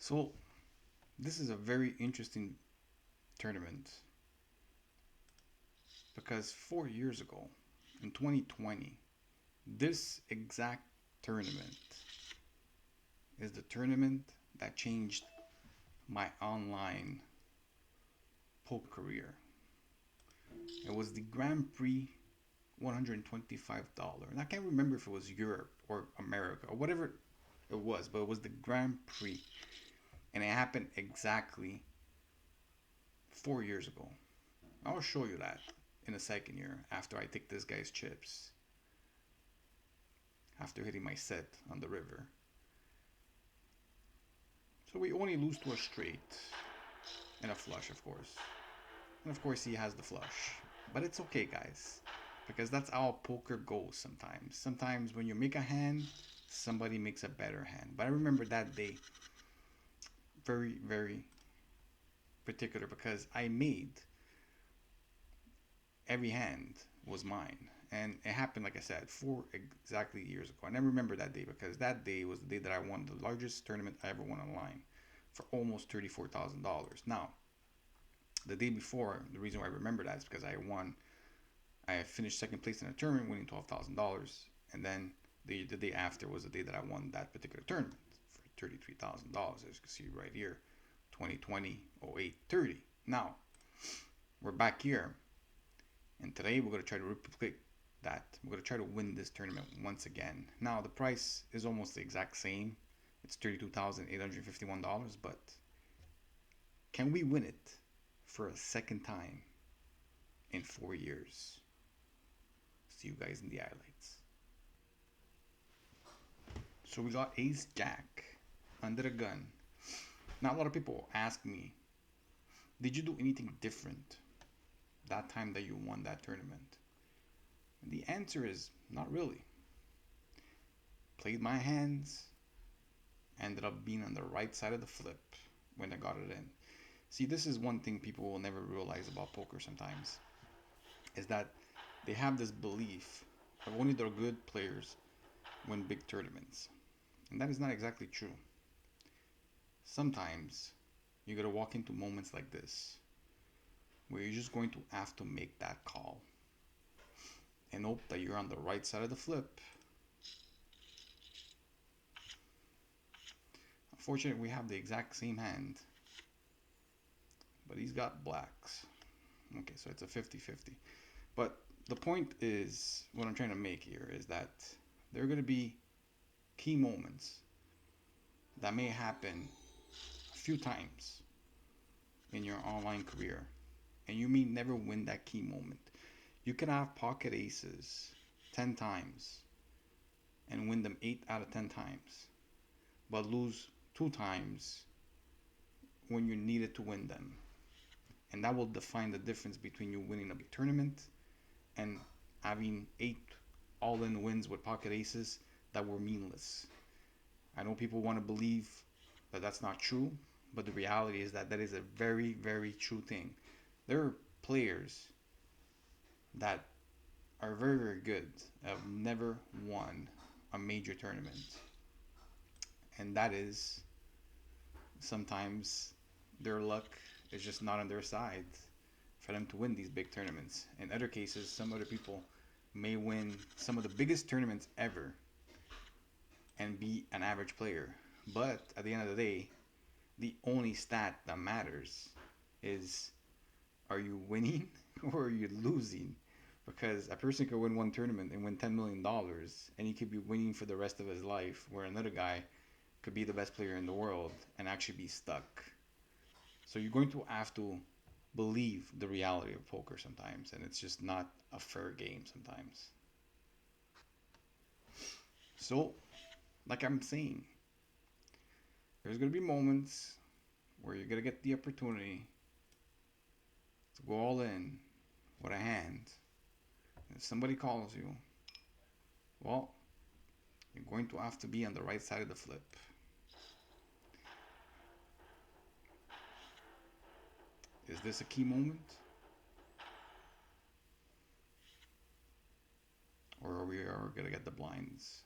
So this is a very interesting tournament because 4 years ago, in 2020, this exact tournament is the tournament that changed my online poker career. It was the Grand Prix $125. And I can't remember if it was Europe or America or whatever it was, but it was the Grand Prix. And it happened exactly 4 years ago. I'll show you that in a second here after I take this guy's chips. After hitting my set on the river. So we only lose to a straight and a flush, of course. And of course, he has the flush. But it's okay, guys. Because that's how poker goes sometimes. Sometimes when you make a hand, somebody makes a better hand. But I remember that day very, very particular because I made every hand was mine. And it happened, like I said, 4 exactly years ago. And I remember that day because that day was the day that I won the largest tournament I ever won online for almost $34,000. Now, the day before, the reason why I remember that is because I finished second place in a tournament, winning $12,000. And then the day after was the day that I won that particular tournament for $33,000, as you can see right here, 2020 08 30. Now, we're back here, and today we're going to try to replicate that. We're going to try to win this tournament once again. Now, the price is almost the exact same. It's $32,851, but can we win it for a second time in 4 years? See you guys in the highlights. So we got Ace Jack under the gun. Now, a lot of people ask me, did you do anything different that time that you won that tournament? And the answer is not really. Played my hands, ended up being on the right side of the flip when I got it in. See, this is one thing people will never realize about poker sometimes, is that they have this belief that only the good players win big tournaments. And that is not exactly true. Sometimes you gotta walk into moments like this where you're just going to have to make that call and hope that you're on the right side of the flip. Unfortunately, we have the exact same hand, but he's got blacks. Okay, so it's a 50-50. But the point is, what I'm trying to make here is that there are going to be key moments that may happen a few times in your online career, and you may never win that key moment. You can have pocket aces 10 times and win them 8 out of 10 times, but lose 2 times when you needed to win them. And that will define the difference between you winning a big tournament and having 8 all-in wins with pocket aces that were meaningless. I know people want to believe that that's not true, but the reality is that that is a very, very true thing. There are players that are very, very good, have never won a major tournament. And that is sometimes their luck is just not on their side for them to win these big tournaments. In other cases, some other people may win some of the biggest tournaments ever and be an average player. But at the end of the day, the only stat that matters is, are you winning or are you losing? Because a person could win one tournament and win $10 million and he could be winning for the rest of his life, where another guy could be the best player in the world and actually be stuck. So you're going to have to believe the reality of poker sometimes, and it's just not a fair game sometimes. So, like I'm saying, there's going to be moments where you're going to get the opportunity to go all in with a hand. And if somebody calls you, well, you're going to have to be on the right side of the flip. Is this a key moment? Or are we going to get the blinds?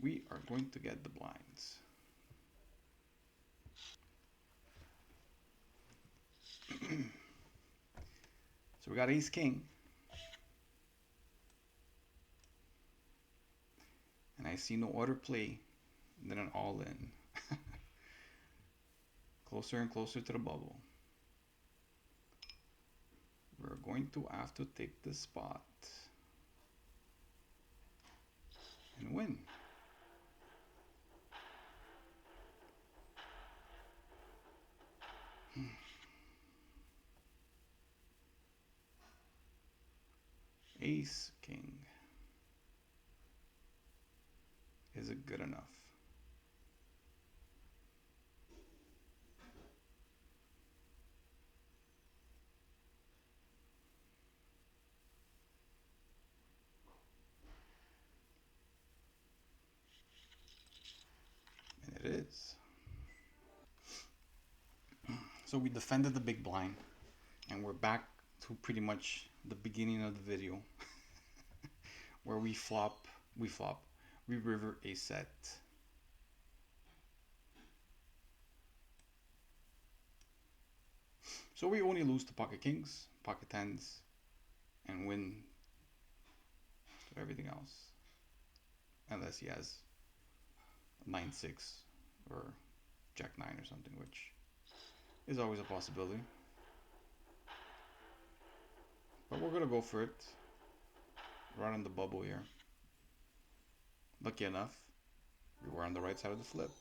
We are going to get the blinds. So we got ace king. And I see no other play than an all in. Closer and closer to the bubble. We're going to have to take the spot and win. Ace king. Is it good enough? And it is. So we defended the big blind, and we're back to pretty much the beginning of the video where we river a set. So we only lose to pocket kings, pocket tens, and win to everything else. Unless he has 9-6 or jack 9 or something, which is always a possibility. But we're gonna go for it. Right on the bubble here. Lucky enough, we were on the right side of the flip.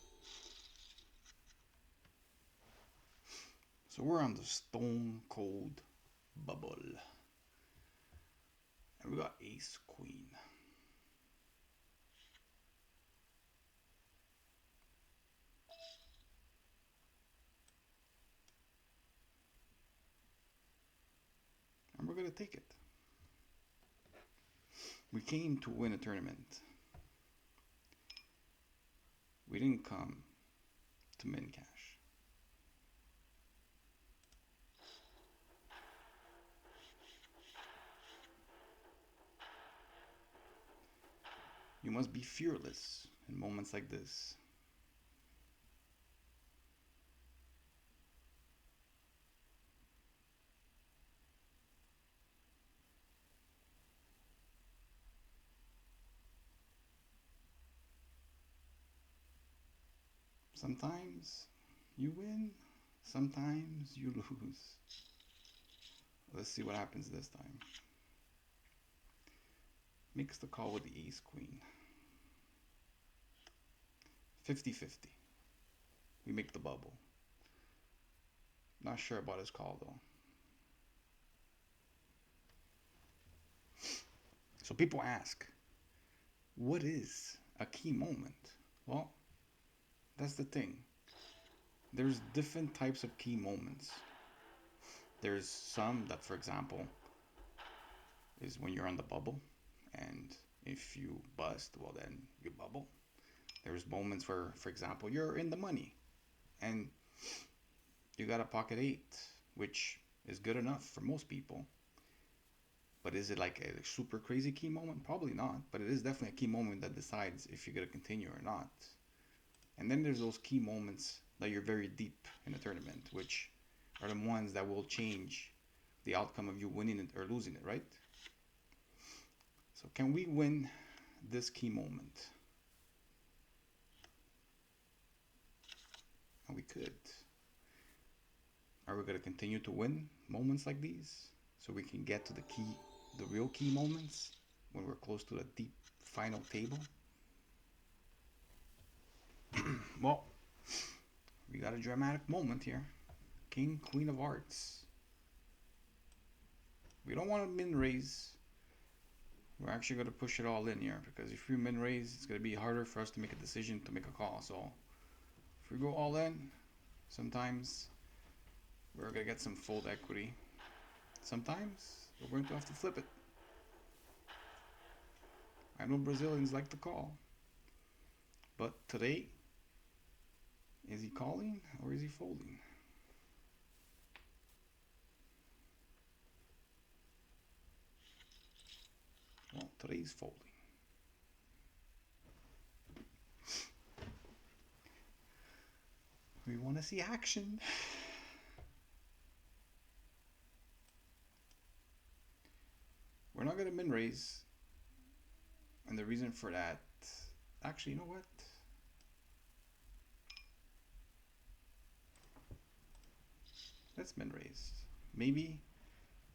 So we're on the stone cold bubble. And we got ace queen. And we're gonna take it. We came to win a tournament. We didn't come to min cash. You must be fearless in moments like this. Sometimes you win, sometimes you lose. Let's see what happens this time. Makes the call with the ace queen. 50-50. We make the bubble. Not sure about his call though. So people ask, what is a key moment? Well, that's the thing. There's different types of key moments. There's some that, for example, is when you're on the bubble, and if you bust, well then you bubble. There's moments where, for example, you're in the money and you got a pocket 8, which is good enough for most people. But is it like a super crazy key moment? Probably not, but it is definitely a key moment that decides if you're going to continue or not. And then there's those key moments that you're very deep in a tournament, which are the ones that will change the outcome of you winning it or losing it, right? So can we win this key moment? And we could. Are we going to continue to win moments like these so we can get to the real key moments when we're close to the deep final table? Well, we got a dramatic moment here. King, Queen of Hearts. We don't want to min raise. We're actually going to push it all in here because if we min raise, it's going to be harder for us to make a decision to make a call. So if we go all in, sometimes we're going to get some fold equity. Sometimes we're going to have to flip it. I know Brazilians like to call. But today, is he calling or is he folding? Well, today's folding. We want to see action. raise. And the reason for that, actually, you know what? Let's min raise. Maybe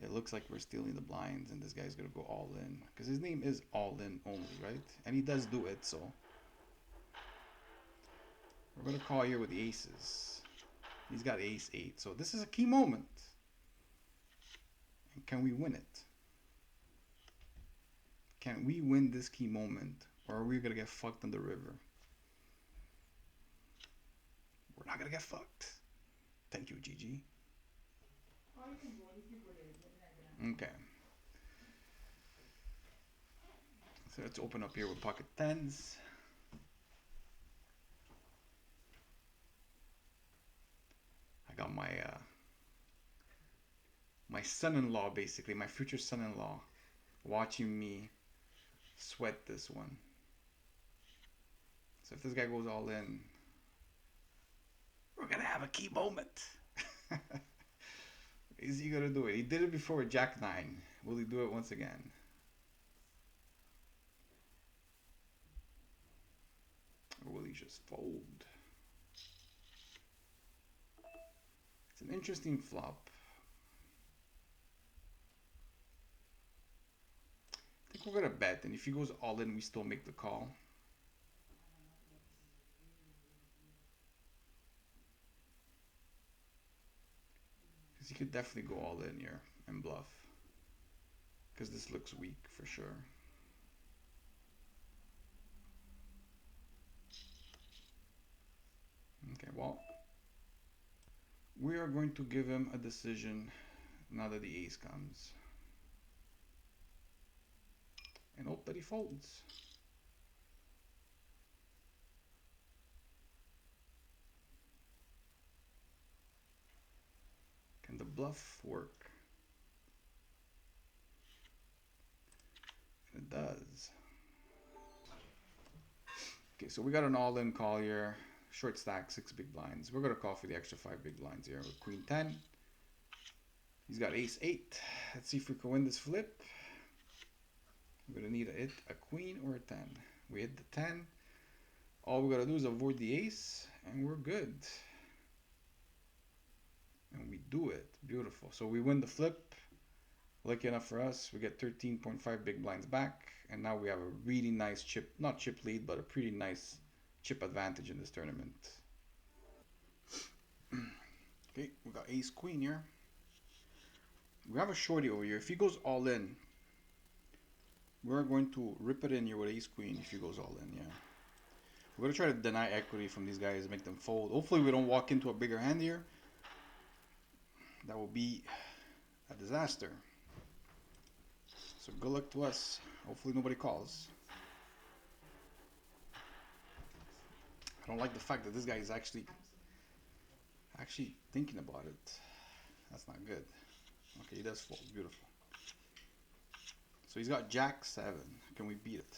it looks like we're stealing the blinds and this guy's gonna go all in. Because his name is all in only, right? And he does do it, so. We're gonna call here with the aces. He's got ace 8. So this is a key moment. And can we win it? Can we win this key moment? Or are we gonna get fucked on the river? We're not gonna get fucked. Thank you, Gigi. Okay. So let's open up here with pocket tens. I got my my son-in-law, basically, my future son-in-law, watching me sweat this one. So if this guy goes all in, we're gonna have a key moment. Is he gonna do it? He did it before with Jack 9. Will he do it once again? Or will he just fold? It's an interesting flop. I think we're gonna bet, and if he goes all in, we still make the call. Because he could definitely go all in here and bluff. Because this looks weak for sure. Okay, well, we are going to give him a decision now that the ace comes. And hope that he folds. Can the bluff work? And it does. Okay, so we got an all-in call here. Short stack, 6 big blinds. We're gonna call for the extra 5 big blinds here with queen 10. He's got ace 8. Let's see if we can win this flip. We're gonna need a queen or a 10. We hit the 10. All we gotta do is avoid the ace, and we're good. And we do it. Beautiful. So we win the flip. Lucky enough for us, we get 13.5 big blinds back, and now we have a really nice chip, not chip lead, but a pretty nice chip advantage in this tournament. Okay, we got ace queen here. We have a shorty over here. If he goes all in, we're going to rip it in here with ace queen if he goes all in, yeah. We're going to try to deny equity from these guys, make them fold. Hopefully we don't walk into a bigger hand here. That will be a disaster. So good luck to us. Hopefully nobody calls. I don't like the fact that this guy is actually thinking about it. That's not good. Okay, he does fold. Beautiful. So he's got Jack 7. Can we beat it?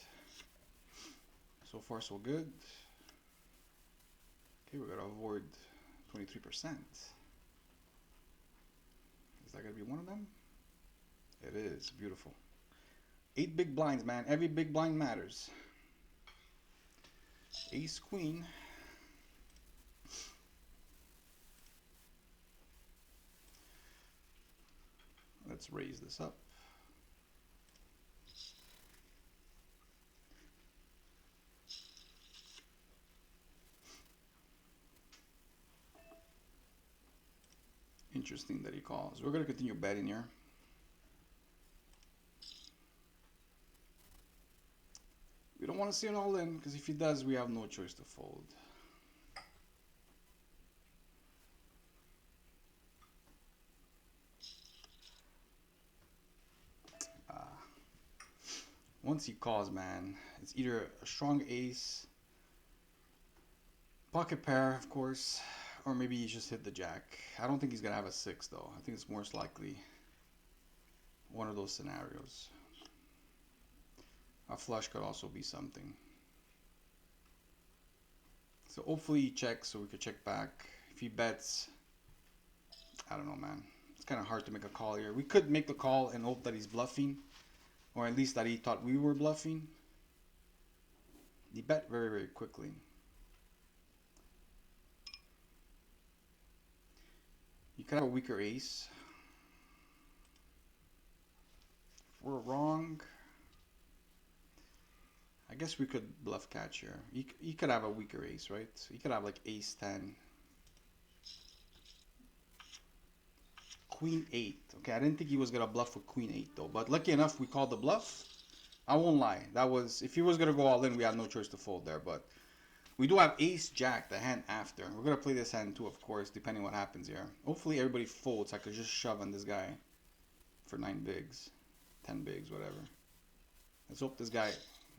So far, so good. Okay, we're gonna avoid 23%. Is that gonna be one of them? It is. Beautiful. 8 big blinds, man. Every big blind matters. Ace queen. Let's raise this up. Interesting that he calls. We're going to continue betting here. We don't want to see an all in, because if he does, we have no choice to fold. Once he calls, man, it's either a strong ace, pocket pair, of course, or maybe he just hit the jack. I don't think he's going to have a 6, though. I think it's most likely one of those scenarios. A flush could also be something. So hopefully he checks so we could check back. If he bets, I don't know, man. It's kind of hard to make a call here. We could make the call and hope that he's bluffing. or at least that he thought we were bluffing. He bet very, very quickly. You could have a weaker ace. If we're wrong, I guess we could bluff catch here. He could have a weaker ace, right? So he could have like ace 10. Queen 8. Okay, I didn't think he was going to bluff with queen 8 though. But lucky enough, we called the bluff. I won't lie. That was, if he was going to go all in, we had no choice to fold there. But we do have ace jack, the hand after. We're going to play this hand too, of course, depending what happens here. Hopefully everybody folds. I could just shove on this guy for 9 bigs, 10 bigs, whatever. Let's hope this guy...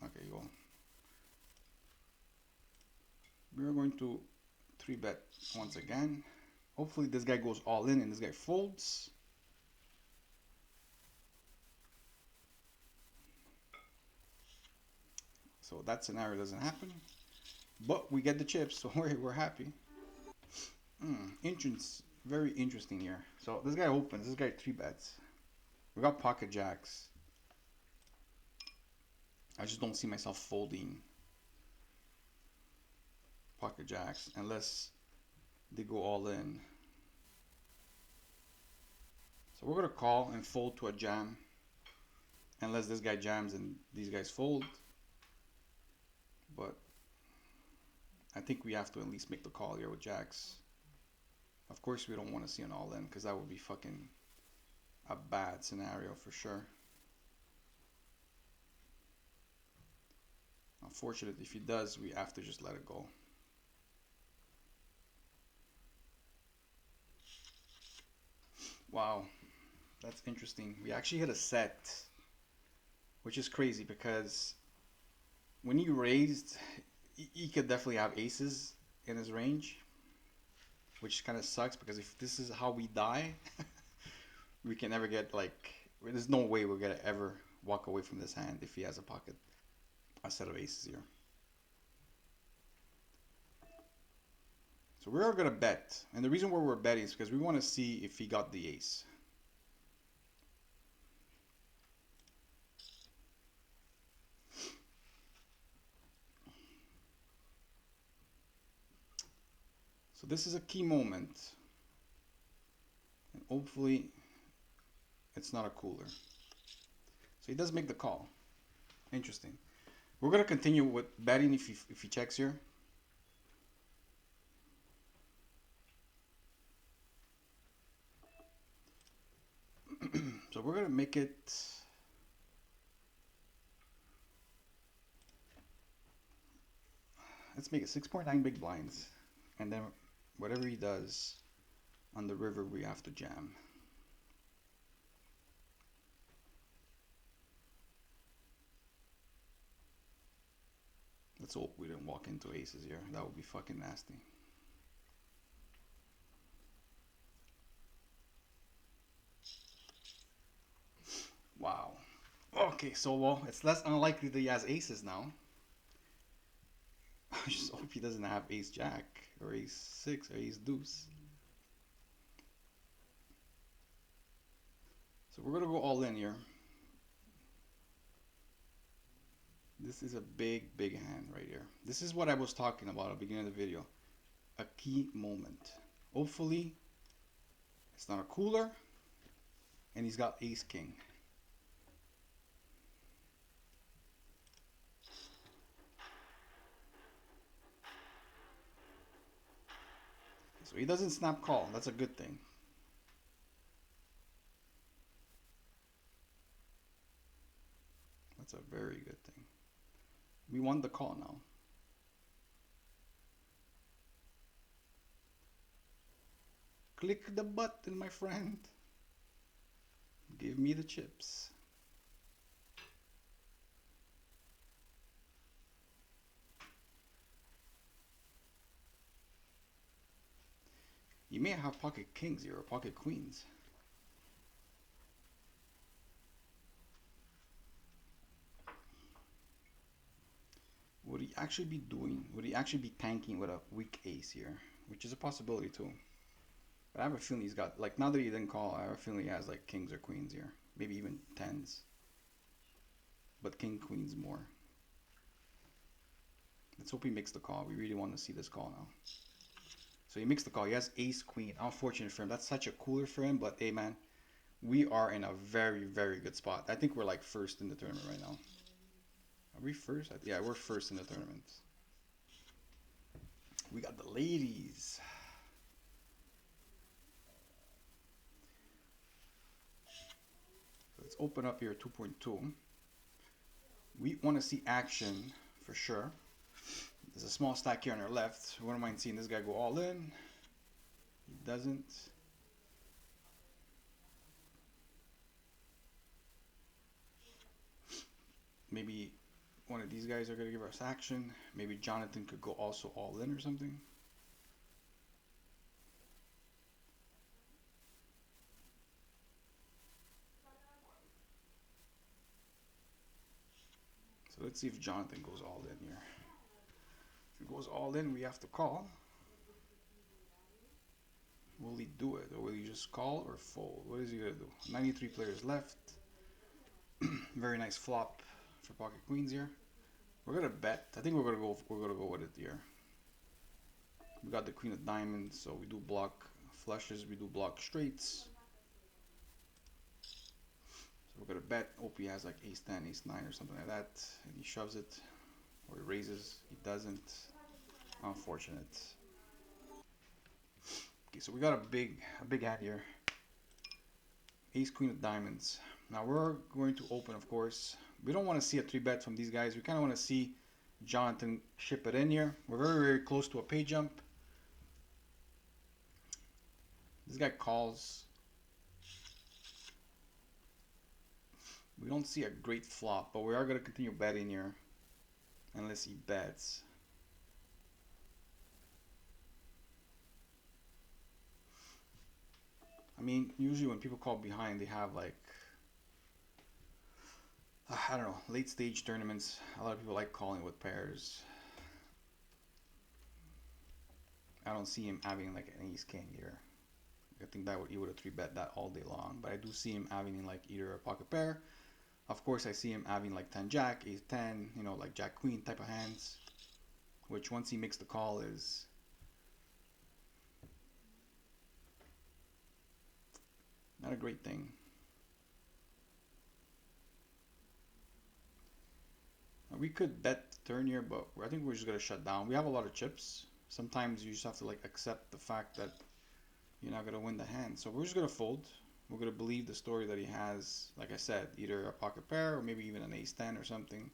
Okay, you go. We're going to 3-bet once again. Hopefully this guy goes all in and this guy folds. So that scenario doesn't happen. But we get the chips, so we're happy. Very interesting here. So this guy opens, this guy 3-bets. We got pocket jacks. I just don't see myself folding pocket jacks unless they go all in. So we're gonna call and fold to a jam unless this guy jams and these guys fold. But I think we have to at least make the call here with jacks. Of course we don't want to see an all in because that would be fucking a bad scenario for sure. Unfortunately, if he does, we have to just let it go. Wow, that's interesting. We actually hit a set, which is crazy because when he raised, he could definitely have aces in his range, which kind of sucks because if this is how we die, we can never get like, there's no way we're gonna ever walk away from this hand if he has a set of aces here. So we're gonna bet, and the reason why we're betting is because we want to see if he got the ace. So this is a key moment, and hopefully it's not a cooler. So he does make the call. Interesting. We're gonna continue with betting if he checks here. So we're gonna make it. Let's make it 6.9 big blinds, and then whatever he does on the river, we have to jam. Let's hope we didn't walk into aces here. That would be fucking nasty. Wow. Okay, so well, it's less unlikely that he has aces now. I just hope he doesn't have ace jack or ace 6 or ace deuce. So we're gonna go all in here. This is a big, big hand right here. This is what I was talking about at the beginning of the video. A key moment. Hopefully, it's not a cooler, and he's got ace king. So he doesn't snap call. That's a good thing. That's a very good thing. We want the call now. Click the button, my friend. Give me the chips. You may have pocket kings here or pocket queens. Would he actually be doing, would he actually be tanking with a weak ace here? Which is a possibility too. But I have a feeling he's got, like now that he didn't call, I have a feeling he has like kings or queens here. Maybe even tens. but king queen's more. Let's hope he makes the call. We really want to see this call now. So he makes the call. He has ace queen. Unfortunate for him. That's such a cooler for him. But hey, man, we are in a very, very good spot. I think we're like first in the tournament right now. Are we first? Yeah, we're first in the tournament. We got the ladies. Let's open up here 2.2. We want to see action for sure. There's a small stack here on our left. We don't mind seeing this guy go all in. He doesn't. Maybe one of these guys are going to give us action. Maybe Jonathan could go also all in or something. So let's see if Jonathan goes all in here. If he goes all in, we have to call. Will he do it, or will he just call or fold? What is he gonna do? 93 players left. Very nice flop for pocket queens here. We're gonna bet. I think we're gonna go. We're gonna go with it here. We got the queen of diamonds, so we do block flushes. We do block straights. So we're gonna bet. Hope he has like ace 10, ace 9, or something like that, and he shoves it, or he raises. He doesn't. Unfortunate. Okay, so we got a big hand here. Ace queen of diamonds. Now we're going to open, of course. We don't want to see a 3-bet from these guys. We kind of want to see Jonathan ship it in here. We're very, very close to a pay jump. This guy calls. We don't see a great flop, but we are going to continue betting here. Unless he bets. I mean, usually when people call behind, they have like, I don't know, late stage tournaments. A lot of people like calling with pairs. I don't see him having like an ace king here. I think that he would have 3-bet that all day long. But I do see him having like either a pocket pair. Of course, I see him having like 10 jack, ace 10, you know, like jack queen type of hands. Which once he makes the call is not a great thing. We could bet the turn here, but I think we're just going to shut down. We have a lot of chips. Sometimes you just have to like accept the fact that you're not going to win the hand. So we're just going to fold. We're going to believe the story that he has, like I said, either a pocket pair or maybe even an ace 10 or something.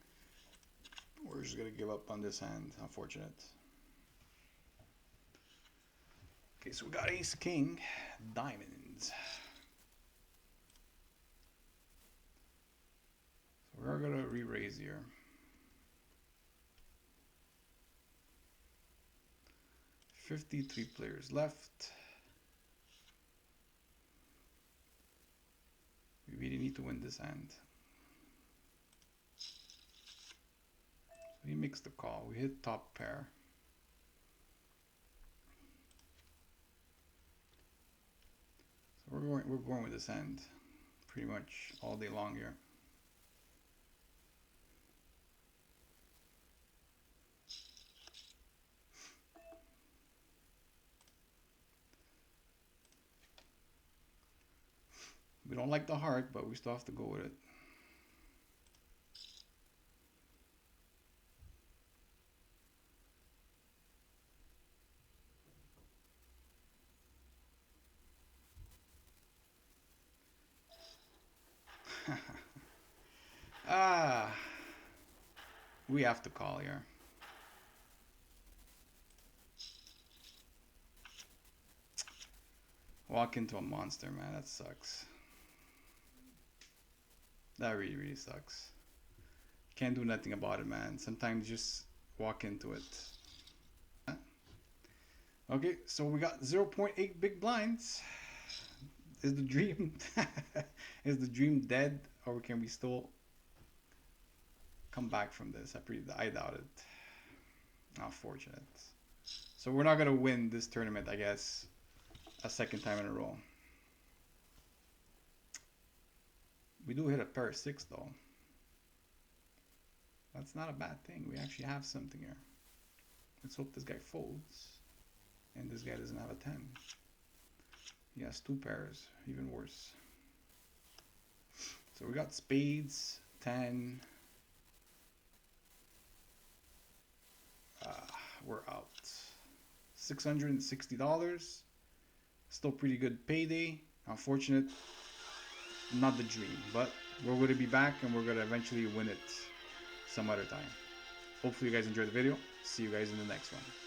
We're just going to give up on this hand. Unfortunate. Okay, so we got ace king, diamonds. So we're going to re-raise here. 53 players left. We really need to win this hand. So he makes the call. We hit top pair. So we're going with this hand pretty much all day long here. We don't like the heart, but we still have to go with it. We have to call here. Walk into a monster, man. That sucks. That really, really sucks. Can't do nothing about it, man. Sometimes just walk into it. Okay, so we got 0.8 big blinds. Is the dream is the dream dead, or can we still come back from this? I doubt it. Unfortunate. So we're not gonna win this tournament, I guess, a second time in a row. We do hit a pair of 6 though. That's not a bad thing. We actually have something here. Let's hope this guy folds. And this guy doesn't have a 10. He has 2 pairs. Even worse. So we got spades, 10. We're out. $660. Still pretty good payday. Unfortunate. Not the dream. But we're going to be back and we're going to eventually win it some other time. Hopefully you guys enjoyed the video. See you guys in the next one.